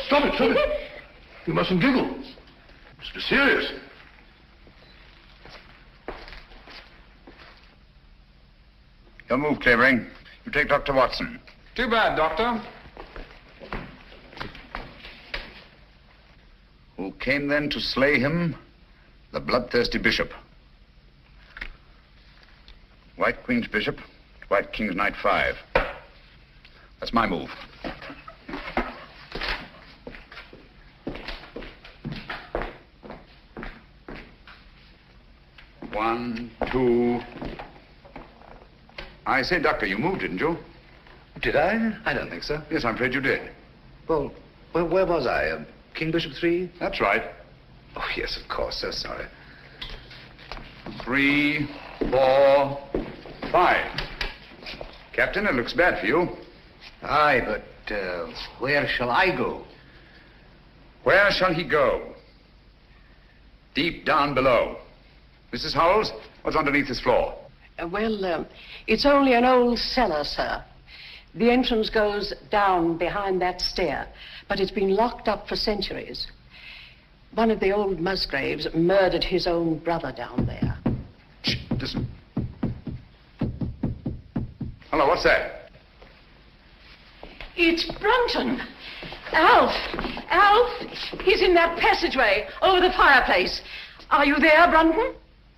Stop it. You mustn't giggle. It's serious. Your move, Clavering. You take Dr. Watson. Too bad, Doctor. Who came then to slay him? The bloodthirsty bishop. White Queen's Bishop, White King's Knight 5. That's my move. One, two. I say, Doctor, you moved, didn't you? Did I? I don't think so. Yes, I'm afraid you did. Well, where was I? King Bishop 3? That's right. Oh, yes, of course. So sorry. 3, 4, 5. Captain, it looks bad for you. Aye, but where shall I go? Where shall he go? Deep down below. Mrs. Howells, what's underneath this floor? It's only an old cellar, sir. The entrance goes down behind that stair, but it's been locked up for centuries. One of the old Musgraves murdered his own brother down there. Shh, listen. Hello, what's that? It's Brunton. Alf, he's in that passageway over the fireplace. Are you there, Brunton?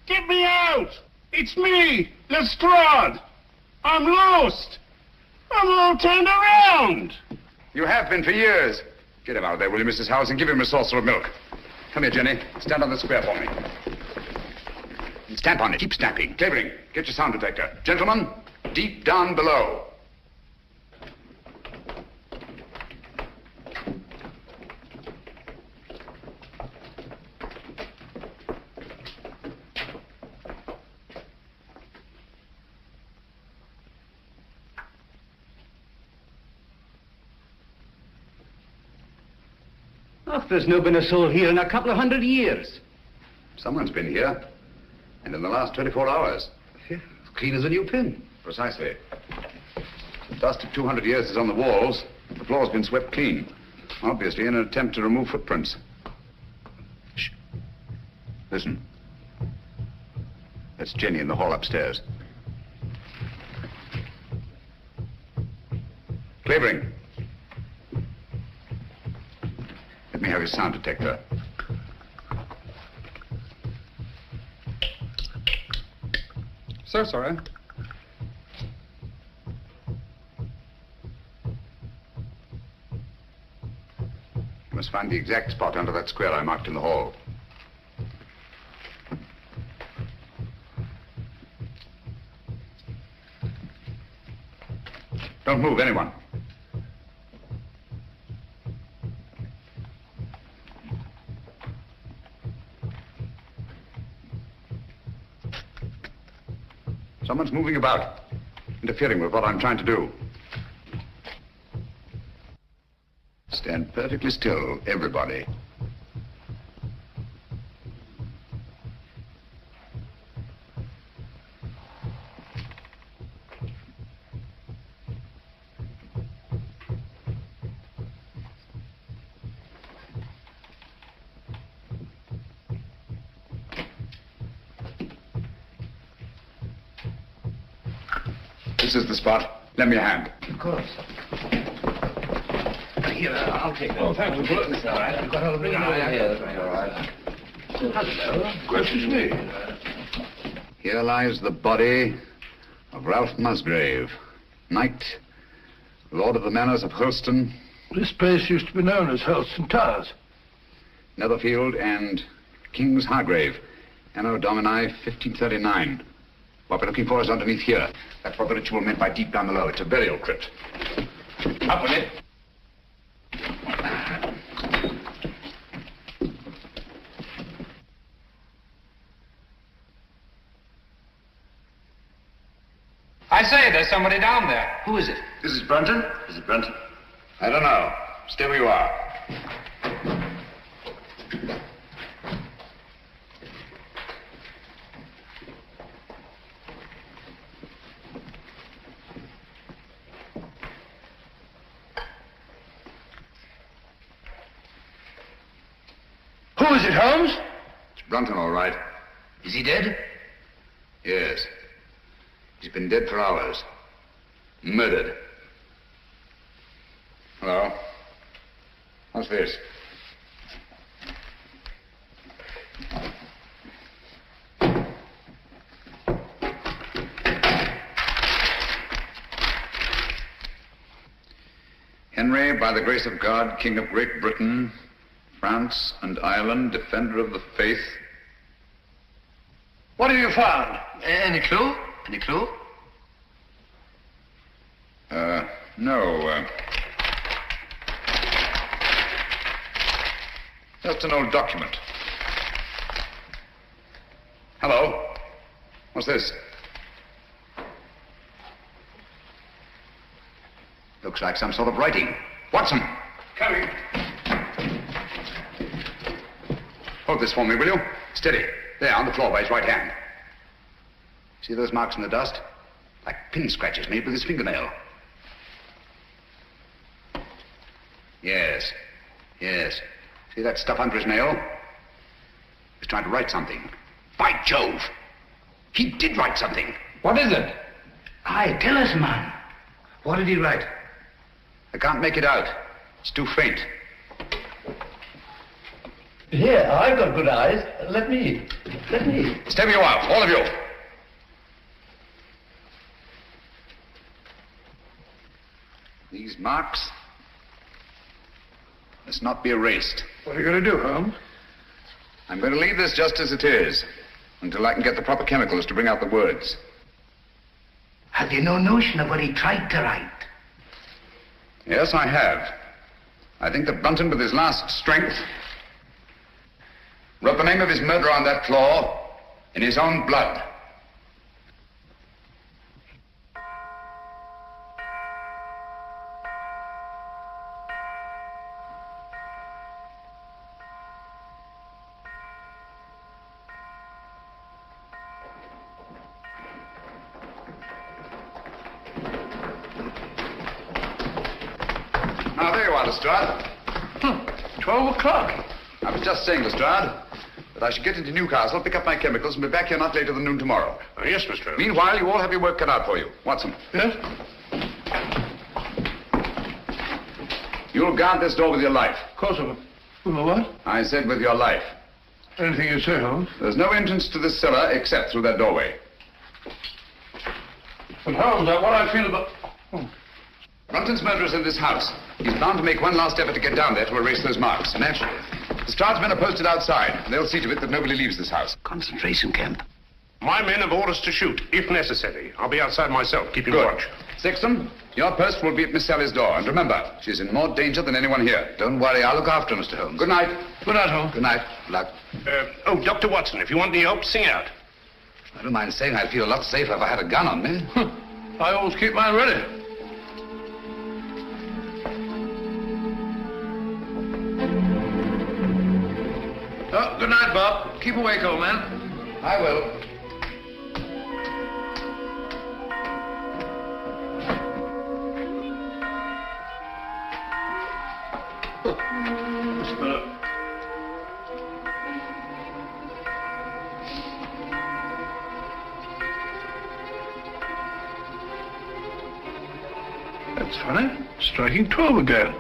Get me out! It's me, Lestrade. I'm lost. I'm all turned around. You have been for years. Get him out of there, will you, Mrs. Howells, and give him a saucer of milk. Come here, Jenny. Stand on the square for me. Stamp on it. Keep stamping. Clavering, get your sound detector. Gentlemen, deep down below. Oh, there's no been a soul here in a couple of 100 years. Someone's been here. And in the last 24 hours. Yeah, clean as a new pin. Precisely. The dust of 200 years is on the walls. The floor's been swept clean. Obviously in an attempt to remove footprints. Shh. Listen. That's Jenny in the hall upstairs. Clavering. Let me have your sound detector. So sorry. You must find the exact spot under that square I marked in the hall. Don't move, anyone. Someone's moving about, interfering with what I'm trying to do. Stand perfectly still, everybody. This is the spot. Lend me a hand. Of course. Here, I'll take that. Oh, thank you. That's all right. I've got all the bring it over here. That's all right. Hello. Gracious me. Here lies the body of Ralph Musgrave, knight, lord of the manors of Hurlston. This place used to be known as Hurlston Towers. Netherfield and King's Hargrave, Anno Domini 1539. What we're looking for is underneath here. That's what the ritual meant by deep down below. It's a burial crypt. Up with it. I say, there's somebody down there. Who is it? This is Brunton? Is it Brunton? I don't know. Stay where you are. Who is it, Holmes? It's Brunton, all right. Is he dead? Yes. He's been dead for hours. Murdered. Hello. What's this? Henry, by the grace of God, King of Great Britain, France and Ireland, defender of the faith. What have you found? Any clue? Any clue? No. Just an old document. Hello. What's this? Looks like some sort of writing. Watson! Coming. Hold this for me, will you? Steady. There, on the floor by his right hand. See those marks in the dust? Like pin scratches made with his fingernail. Yes. Yes. See that stuff under his nail? He's trying to write something. By Jove! He did write something. What is it? Aye, tell us, man. What did he write? I can't make it out. It's too faint. Here, I've got good eyes. Let me. Stay where you are, all of you. These marks must not be erased. What are you going to do, Holmes? I'm going to leave this just as it is, until I can get the proper chemicals to bring out the words. Have you no notion of what he tried to write? Yes, I have. I think that Brunton, with his last strength, wrote the name of his murderer on that claw in his own blood. Now, there you are, Lestrade. 12 o'clock. I was just saying, Lestrade, that I should get into Newcastle, pick up my chemicals, and be back here not later than noon tomorrow. Yes, Mr. Holmes. Meanwhile, you all have your work cut out for you. Watson. Yes? You'll guard this door with your life. Of course I will. With my what? I said with your life. Anything you say, Holmes. There's no entrance to this cellar except through that doorway. But Holmes, what I feel about... Brunton's murderer's in this house. He's bound to make one last effort to get down there to erase those marks. Naturally. Lestrade's men are posted outside. They'll see to it that nobody leaves this house. Concentration camp. My men have orders to shoot, if necessary. I'll be outside myself, keeping Good. watch. Sexton, your post will be at Miss Sally's door. And remember, she's in more danger than anyone here. Don't worry, I'll look after her, Mr. Holmes. Good night. Good night, Holmes. Good night. Good luck. Oh, Dr. Watson, if you want any help, sing out. I don't mind saying I'd feel a lot safer if I had a gun on me. I always keep mine ready. Oh, good night, Bob. Keep awake, old man. I will. That's funny. Striking 12 again.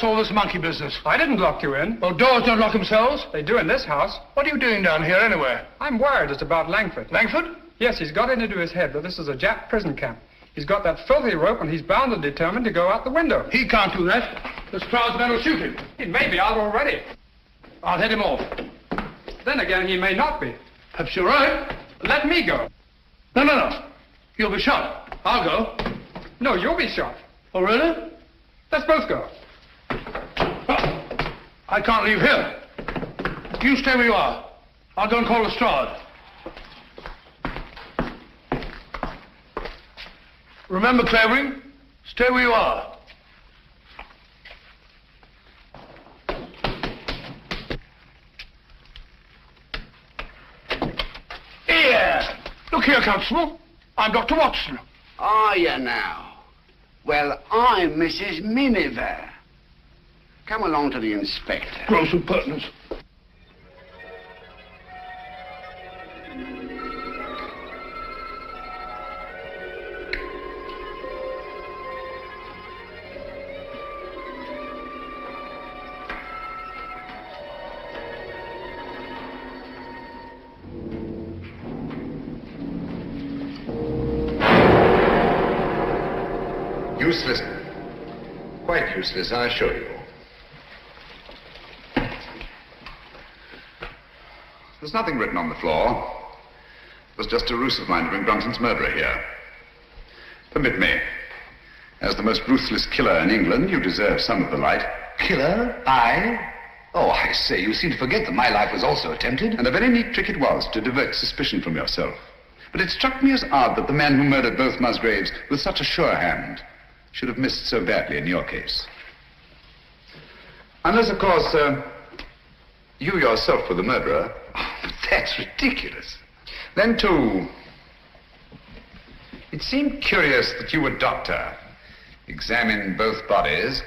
All this monkey business. I didn't lock you in. Well, doors don't lock themselves. They do in this house. What are you doing down here anyway? I'm worried it's about Langford. Langford? Yes, he's got it into his head that this is a Jap prison camp. He's got that filthy rope and he's bound and determined to go out the window. He can't do that. The Lestrade's men will shoot him. He may be out already. I'll head him off. Then again, he may not be. Perhaps you're right. Let me go. No. You'll be shot. I'll go. No, you'll be shot. Oh, really? Let's both go. I can't leave here. You stay where you are. I'll go and call Lestrade. Remember, Clavering, stay where you are. Look here, Constable. I'm Dr. Watson. Are you now? Well, I'm Mrs. Miniver. Come along to the inspector. Gross impertinence. Useless. Quite useless, I assure you. There's nothing written on the floor. It was just a ruse of mine to bring Brunton's murderer here. Permit me. As the most ruthless killer in England, you deserve some of the light. Killer? I? Oh, I say, you seem to forget that my life was also attempted. And a very neat trick it was to divert suspicion from yourself. But it struck me as odd that the man who murdered both Musgraves with such a sure hand should have missed so badly in your case. Unless, of course, you yourself were the murderer. Oh, that's ridiculous. Then, too, it seemed curious that you, a doctor, examined both bodies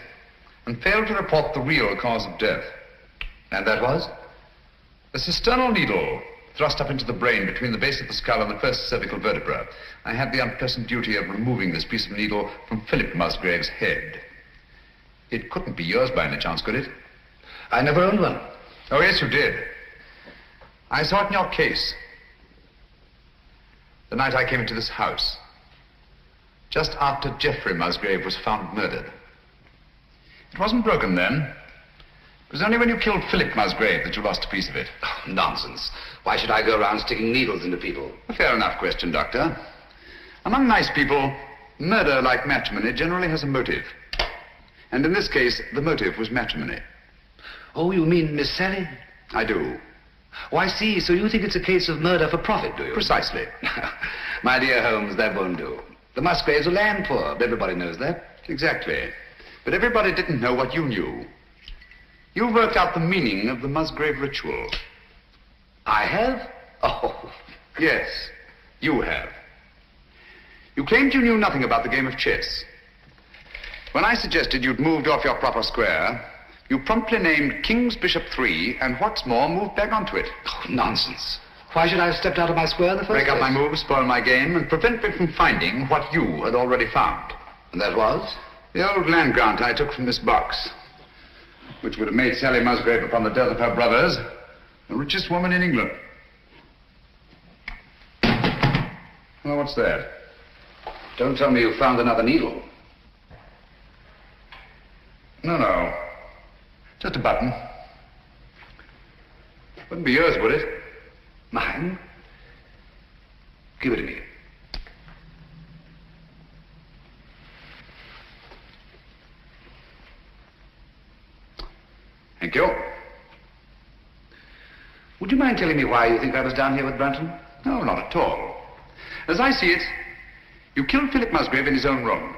and failed to report the real cause of death. And that was? A cisternal needle thrust up into the brain between the base of the skull and the first cervical vertebra. I had the unpleasant duty of removing this piece of needle from Philip Musgrave's head. It couldn't be yours by any chance, could it? I never owned one. Oh, yes, you did. I saw it in your case. The night I came into this house. Just after Geoffrey Musgrave was found murdered. It wasn't broken then. It was only when you killed Philip Musgrave that you lost a piece of it. Oh, nonsense. Why should I go around sticking needles into people? A fair enough question, Doctor. Among nice people, murder, like matrimony, generally has a motive. And in this case, the motive was matrimony. Oh, you mean Miss Sally? I do. Oh, I see. So you think it's a case of murder for profit, do you? Precisely. My dear Holmes, that won't do. The Musgraves are land poor. Everybody knows that. Exactly. But everybody didn't know what you knew. You worked out the meaning of the Musgrave ritual. I have? Oh. Yes, you have. You claimed you knew nothing about the game of chess. When I suggested you'd moved off your proper square, you promptly named King's Bishop 3, and what's more, moved back onto it. Oh, nonsense. Why should I have stepped out of my square in the first place? Break up my move, spoil my game, and prevent me from finding what you had already found. And that was? The old land grant I took from this box, which would have made Sally Musgrave, upon the death of her brothers, the richest woman in England. Well, what's that? Don't tell me you found another needle. No. Just a button. Wouldn't be yours, would it? Mine? Give it to me. Thank you. Would you mind telling me why you think I was down here with Brunton? No, not at all. As I see it, you killed Philip Musgrave in his own room,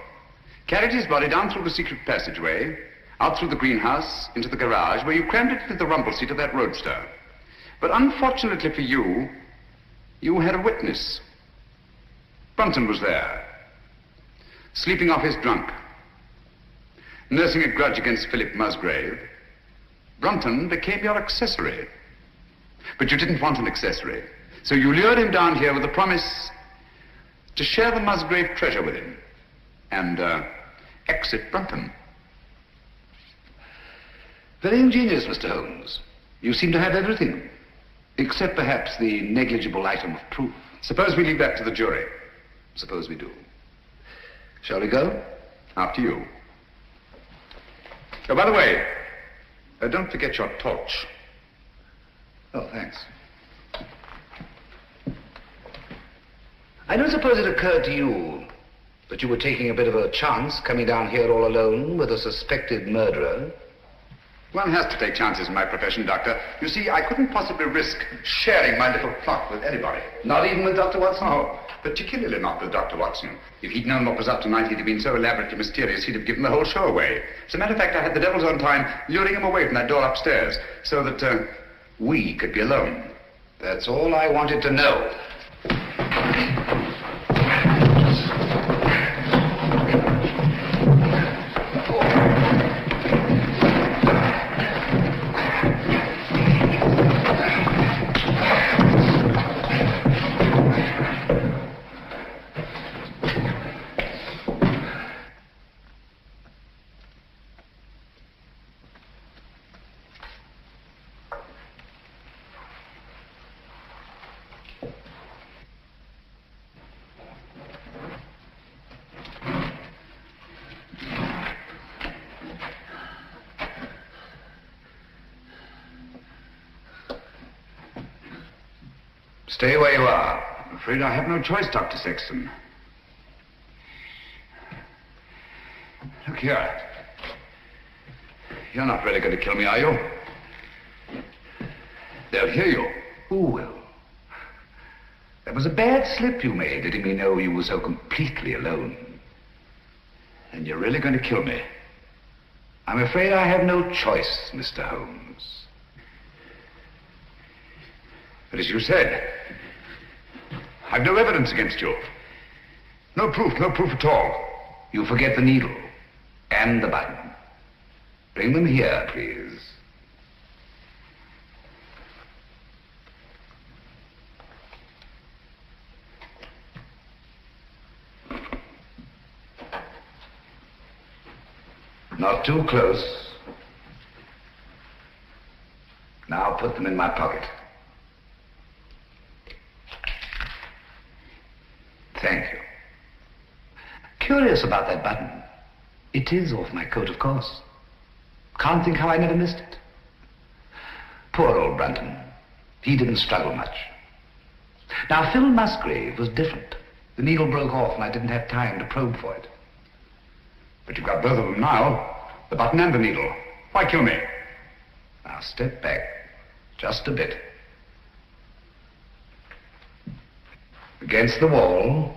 carried his body down through the secret passageway, out through the greenhouse, into the garage, where you crammed it into the rumble seat of that roadster. But unfortunately for you, you had a witness. Brunton was there, sleeping off his drunk, nursing a grudge against Philip Musgrave. Brunton became your accessory. But you didn't want an accessory, so you lured him down here with the promise to share the Musgrave treasure with him and exit Brunton. Very ingenious, Mr. Holmes. You seem to have everything, except perhaps the negligible item of proof. Suppose we leave that to the jury. Suppose we do. Shall we go? After you. Oh, by the way, don't forget your torch. Oh, thanks. I don't suppose it occurred to you that you were taking a bit of a chance coming down here all alone with a suspected murderer. One has to take chances in my profession, Doctor. You see, I couldn't possibly risk sharing my little plot with anybody. Not even with Dr. Watson? No, particularly not with Dr. Watson. If he'd known what was up tonight, he'd have been so elaborately mysterious, he'd have given the whole show away. As a matter of fact, I had the devil's own time luring him away from that door upstairs so that we could be alone. That's all I wanted to know. Stay where you are. I'm afraid I have no choice, Dr. Sexton. Look here. You're not really going to kill me, are you? They'll hear you. Who will? That was a bad slip you made, letting me know you were so completely alone. And you're really going to kill me. I'm afraid I have no choice, Mr. Holmes. But as you said, I've no evidence against you. No proof at all. You forget the needle and the button. Bring them here, please. Not too close. Now put them in my pocket. Thank you. Curious about that button. It is off my coat, of course. Can't think how I never missed it. Poor old Brunton. He didn't struggle much. Now, Phil Musgrave was different. The needle broke off and I didn't have time to probe for it. But you've got both of them now. The button and the needle. Why kill me? Now step back. Just a bit. Against the wall.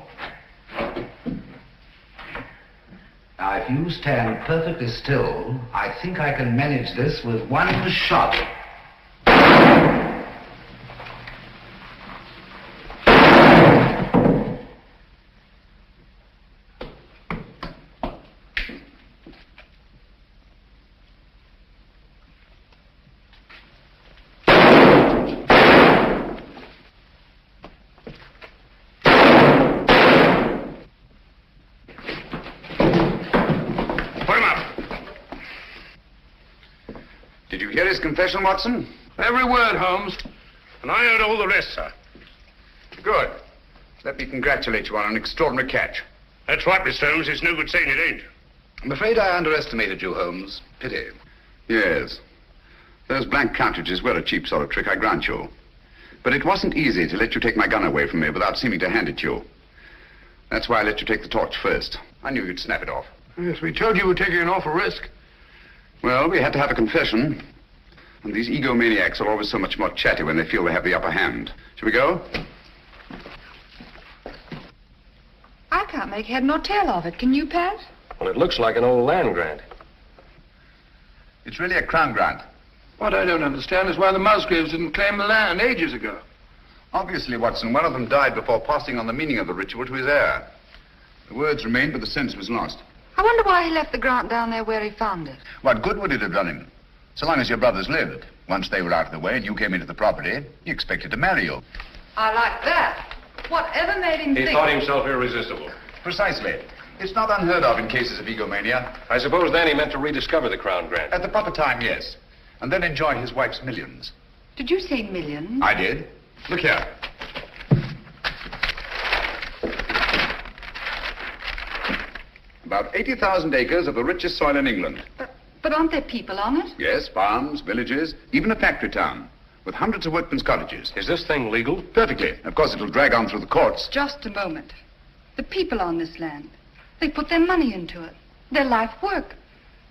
Now, if you stand perfectly still, I think I can manage this with one shot. Did you hear his confession, Watson? Every word, Holmes. And I heard all the rest, sir. Good. Let me congratulate you on an extraordinary catch. That's right, Mr. Holmes. It's no good saying it ain't. I'm afraid I underestimated you, Holmes. Pity. Yes. Those blank cartridges were a cheap sort of trick, I grant you. But it wasn't easy to let you take my gun away from me without seeming to hand it to you. That's why I let you take the torch first. I knew you'd snap it off. Yes, we told you we were taking an awful risk. Well, we had to have a confession. And these egomaniacs are always so much more chatty when they feel they have the upper hand. Shall we go? I can't make head nor tail of it. Can you, Pat? Well, it looks like an old land grant. It's really a crown grant. What I don't understand is why the Musgraves didn't claim the land ages ago. Obviously, Watson, one of them died before passing on the meaning of the ritual to his heir. The words remained, but the sense was lost. I wonder why he left the grant down there where he found it. What good would it have done him? So long as your brothers lived. Once they were out of the way and you came into the property, he expected to marry you. I like that. Whatever made him He think... thought himself irresistible. Precisely. It's not unheard of in cases of egomania. I suppose then he meant to rediscover the crown grant. At the proper time, yes. And then enjoy his wife's millions. Did you say millions? I did. Look here. About 80,000 acres of the richest soil in England. But aren't there people on it? Yes, farms, villages, even a factory town, with hundreds of workmen's cottages. Is this thing legal? Perfectly. Of course, it'll drag on through the courts. Just a moment. The people on this land, they put their money into it, their life work.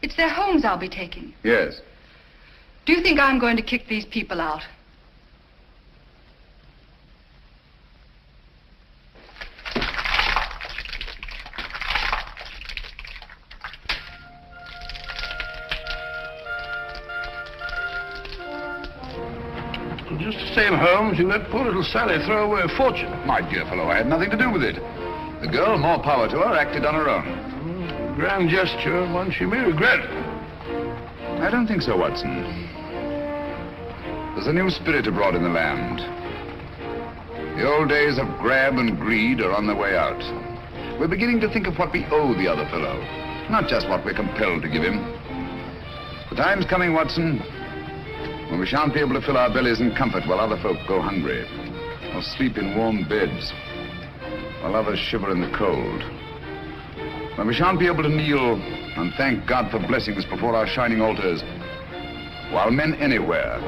It's their homes I'll be taking. Yes. Do you think I'm going to kick these people out? Just the same, Holmes, you let poor little Sally throw away a fortune. My dear fellow, I had nothing to do with it. The girl, more power to her, acted on her own. Grand gesture, one she may regret. I don't think so, Watson. There's a new spirit abroad in the land. The old days of grab and greed are on their way out. We're beginning to think of what we owe the other fellow, not just what we're compelled to give him. The time's coming, Watson, when we shan't be able to fill our bellies in comfort while other folk go hungry, or sleep in warm beds, while others shiver in the cold. When we shan't be able to kneel and thank God for blessings before our shining altars, while men anywhere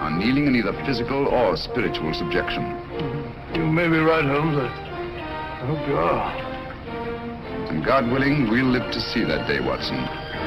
are kneeling in either physical or spiritual subjection. You may be right, Holmes. I hope you are. And God willing, we'll live to see that day, Watson.